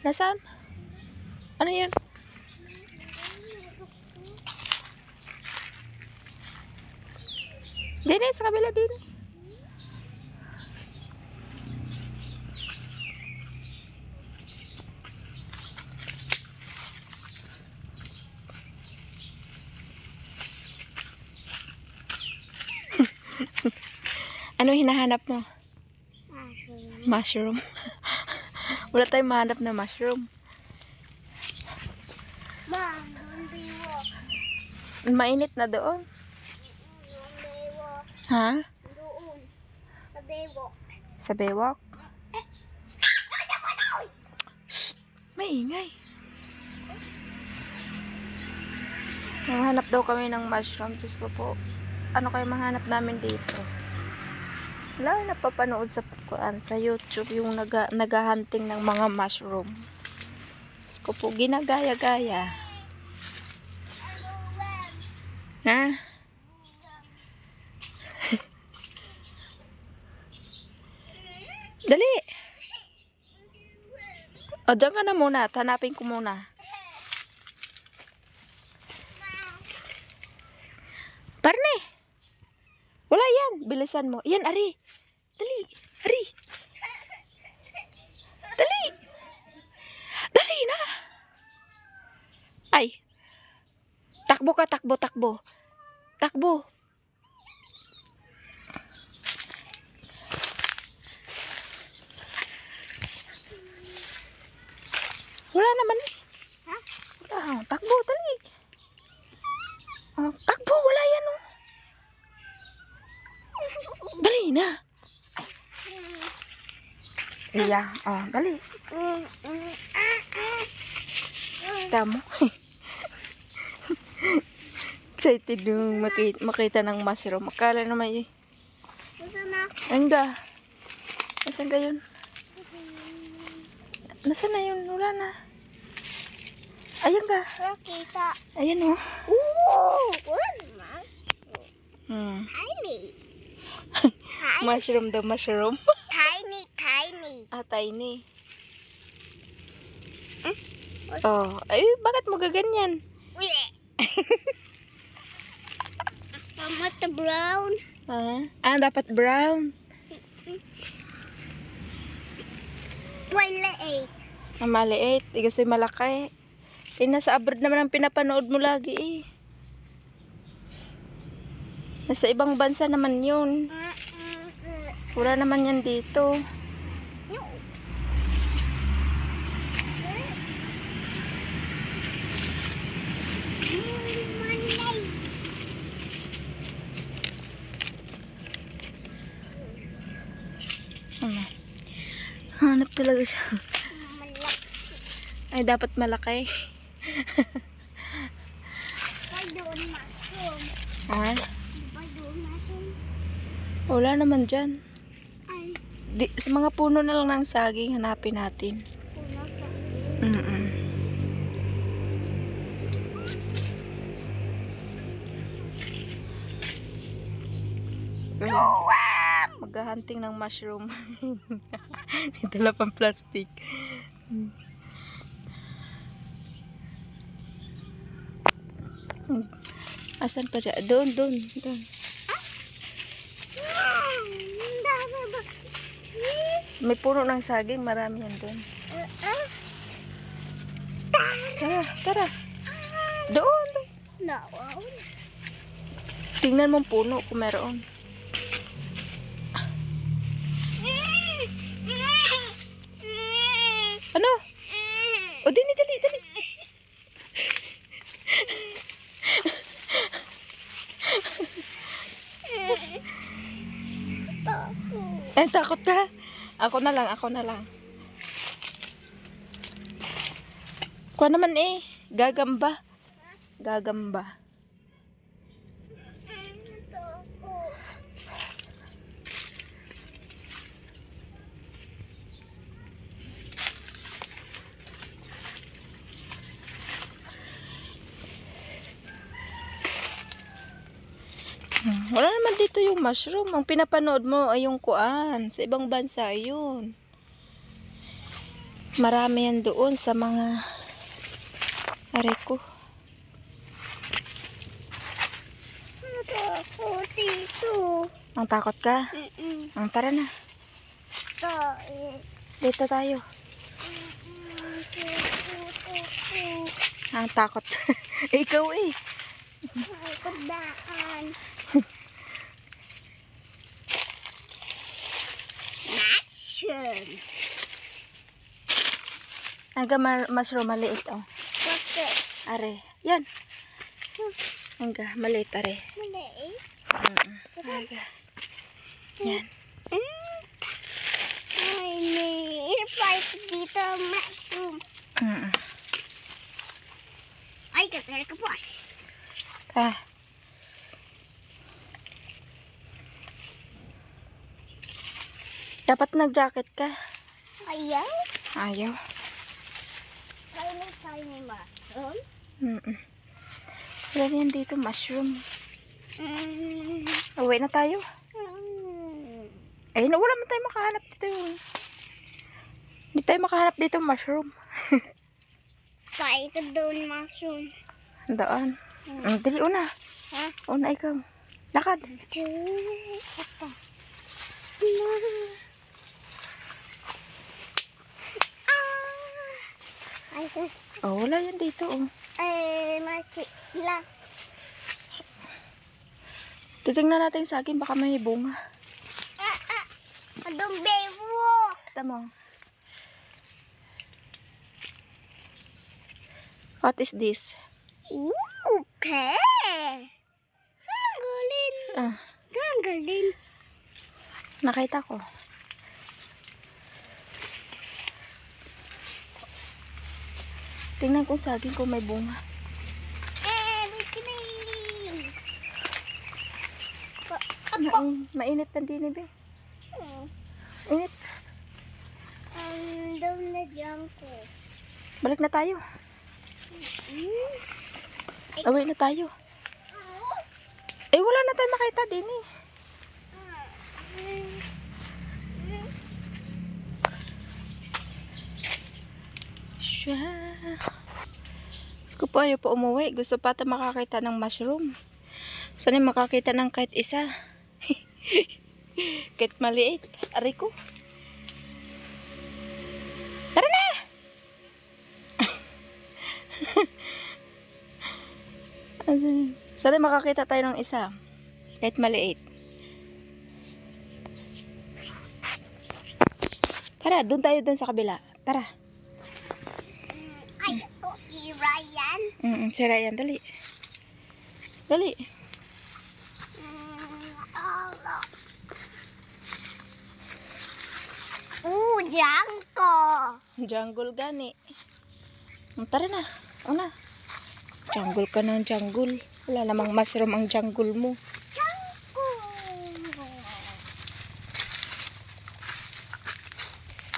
Nasaan? Ano yun? Dini, sa kabila din. Ano hinahanap mo? Mushroom. Wala tayong mahanap na mushroom. Mom, doon bewok. Mainit na doon. Yung bewok. Ha? Doon. Sa bewok. Sa bewok? Shh! Maingay. Nanghanap daw kami ng mushroom. Diyos ko po. Ano kayo mahanap namin dito? Wala, napapanood sa YouTube yung naghahunting ng mga mushroom. Diyos ko po, ginagaya-gaya. Ha? Dali! O, dyan ka na muna. Hanapin ko muna. Parne! Wala yan. Bilisan mo. Yan, Ari. Dali. Ari. Dali. Dali na. Ay. Takbo ka, takbo, takbo. Takbo. Wala naman eh. Ha? Wala. Takbo, dali. Oh, takbo, wala yan oh. Dali na. Iya, oh, dali. Tamo. Excited yung makita ng mushroom. Akala naman eh. Anga. Nasaan ka yun? Nasaan na yun? Wala na. Ayan ka. Kita. Ayan oh. Ooh, what Hmm. tiny. Mushroom daw, mushroom. Tiny, tiny. Ah, tiny. Oh, ay, bakit mo gaganyan? Mama, the brown. Ah, dapat brown. Wala eh. Ah, maliit. Gusto yung malaki. Eh, nasa abroad naman ang pinapanood mo lagi eh. Nasa ibang bansa naman yun. Wala naman yan dito. No. Ano? Hanap talaga siya. Ay, dapat malaki. Why doon mushroom? Ah? Why doon mushroom? Wala naman dyan. Ay, Sa mga puno na lang ng saging, hanapin natin. wala pa. Maghahunting ng mushroom. Dala pang plastic. Asan pa siya? Doon. May puno ng saging, marami yan doon. Tara. Doon. No. Tingnan mo ang puno kung meron. Ano? O, dali. Eh, takot ka? Ako na lang. Kuha naman eh. Gagamba. Wala naman dito yung mushroom. Ang pinapanood mo ay yung kuan. Sa ibang bansa yun. Marami yan doon sa mga aray ko. Ako dito. Ang takot ka? Ang tara na. Dito tayo. Ang takot. Ikaw eh. Pagdaan. Mushroom. Aga mushroom maliit oh. Bakit? Are. Yan. Aga maliit are. Maliit. Aga. Yan. Ay, may airfryer dito. Mushroom. Ay, kapera ka boss. Ah. Dapat nag-jacket ka. Ayaw. Ayaw. Tiny mushroom. Wala yan dito, mushroom. Uwi na tayo. Ayun, wala man tayo makahanap dito. Hindi tayo makahanap dito, mushroom. Kaya ito doon mushroom. Doon. Dili, una. Ha? Una ikaw. Lakad. Ito. Ay, Oh, wala yan dito, oh. masila. Titingnan natin sa akin, baka may bunga. Adong bebo. Tama. What is this? Ooh, pe. Tanggalin. Tanggalin. Nakita ko. Tingnan ko sa akin kung may bunga. Bikini. Mainit na din, be. Init. Doon na dyan ko. Balik na tayo. Away na tayo. Eh, wala na tayo makita din, eh. Siya. Gusto po ayaw po umuwi. Gusto pa tayo makakita ng mushroom. Sana makakita ng kahit isa. Kahit maliit. Aray ko. Tara na! Sana makakita tayo ng isa. Kahit maliit. Tara, doon tayo doon sa kabila. Tara. Ay, ito si Ryan. Si Ryan, dali. Dali. Dyan ko. Jungle gani. Tara na. Una. Jungle ka ng jungle. Wala namang mushroom ang jungle mo. Dyan ko.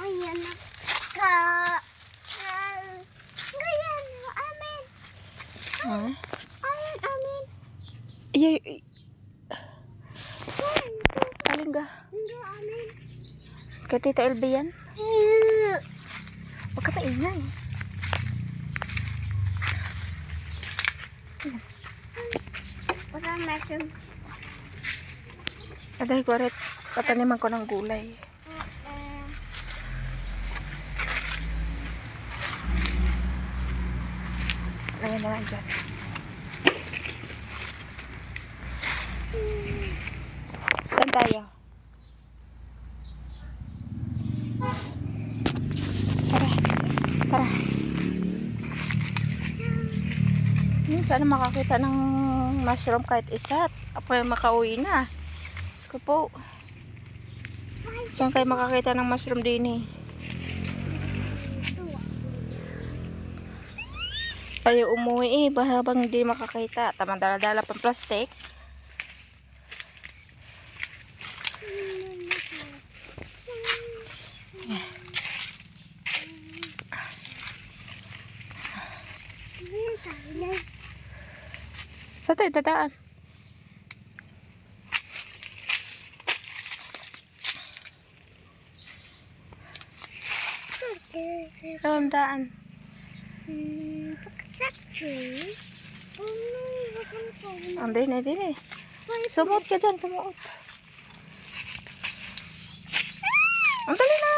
Ayan na ka. Ganyan. Amen. Ha? Amen. Amen. Ay, Ito. aling ka. Hindi. Amen. Kay Tita LB yan? Huwag ka maingay. What's up, mushroom? Aday ko rin. Pataniman ko ng gulay. Ayan naman dyan. Saan tayo? Tara. Tara. Sana makakita ng mushroom kahit isa. Apo yung makauwi na. Diyos ko po. Saan kayo makakita ng mushroom din eh? Tayo umuwi eh. Habang hindi makakita. Tamang dala-dala pang plastic. Saan tayo dadaan? Saan daan? Ang din eh. Sumuot ka dyan, sumuot. Ang dali na.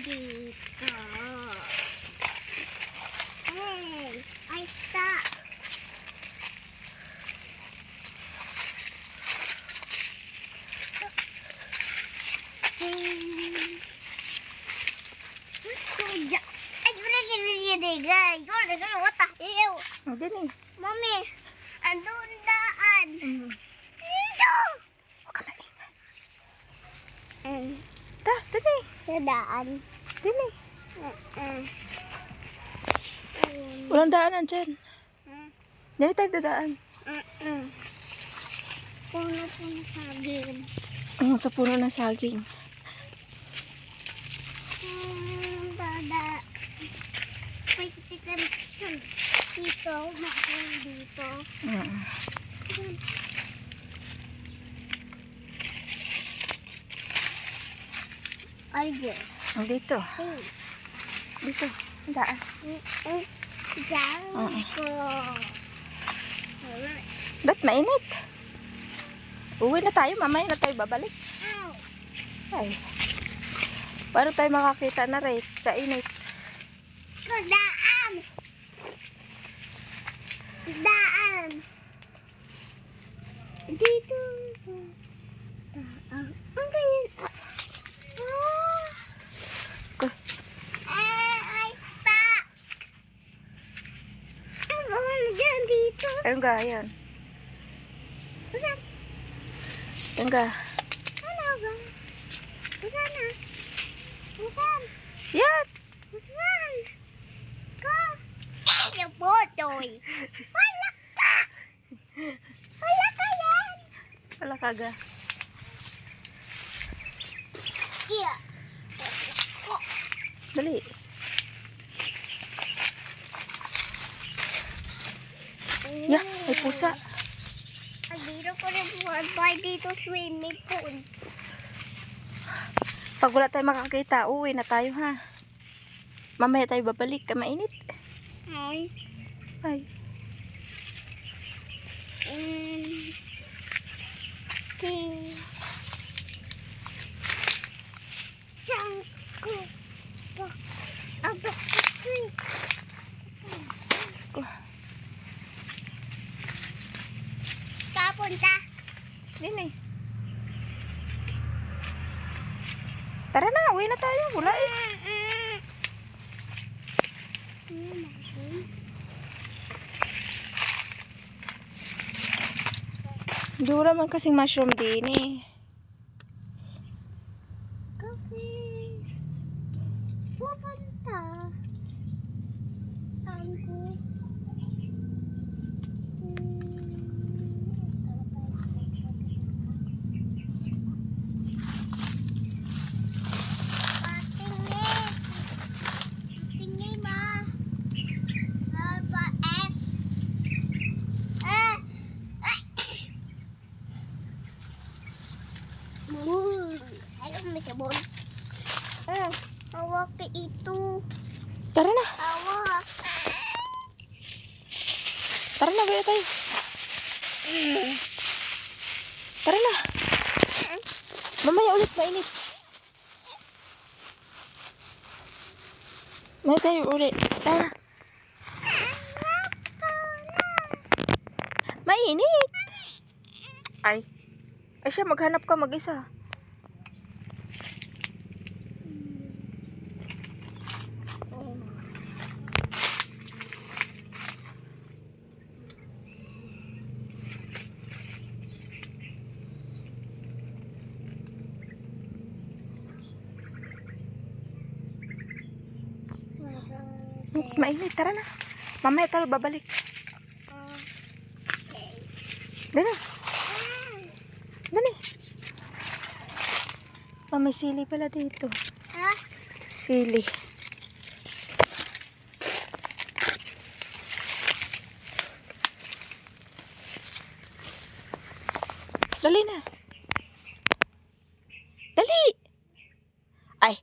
Dito. Hey, ay stop. What the hell? Ang din eh. Mommy, andun daan. Dito. Huwag ka maingay. Dali. Sa daan. Dali. Walang daanan dyan. Dali tayo dadaan. Puno po na saging. Sa puno ng saging. Dada. May kitikan dito. Makakang dito. Ay, Ang dito. hey. Dito. Daan. Diyan ko. Ba't mainit? Uwi na tayo. Mamaya na tayo babalik. Ow. Ay. Paano tayo makakita na rate? Kainit. Daan. Daan. Dito. Daan. Ang ganyan. Ay, stop. Ang bawal dyan dito. Ayun ga, ayan. Ayun ga. Ano ba? Bukan na. Bukan. Yan! Bukan. Ko. Yung botoy. Wala ka. Wala ka yan. Wala ka ga. Iya. Dali. Ya, may pusa. Dito ko rin buwan dito swimming pool. Pag wala tayo makakita, uwi na tayo ha. Mamaya tayo babalik. Mainit. Ay. Ay. Jangko. Abak. Kapunta. Dini. Tara na, uwi na tayo. Wala eh. Hindi wala man kasing mushroom din eh. Kasi pupunta. Saan ko? Patingin ma. Alpha F. Ayun, may sabon. Hawak ka ito. Tara na. Hawak. Tara na, uwi na tayo. Tara na. Mamaya ulit, mainit. Mamaya tayo ulit. Tara. Mainit. Ay. Ay siya, maghanap ka mag-isa. Mainit, tara na. Mamaya tayo babalik. Dali. Dali. Oh, may sili pala dito. Ha? Sili. Dali na. Dali! Ay,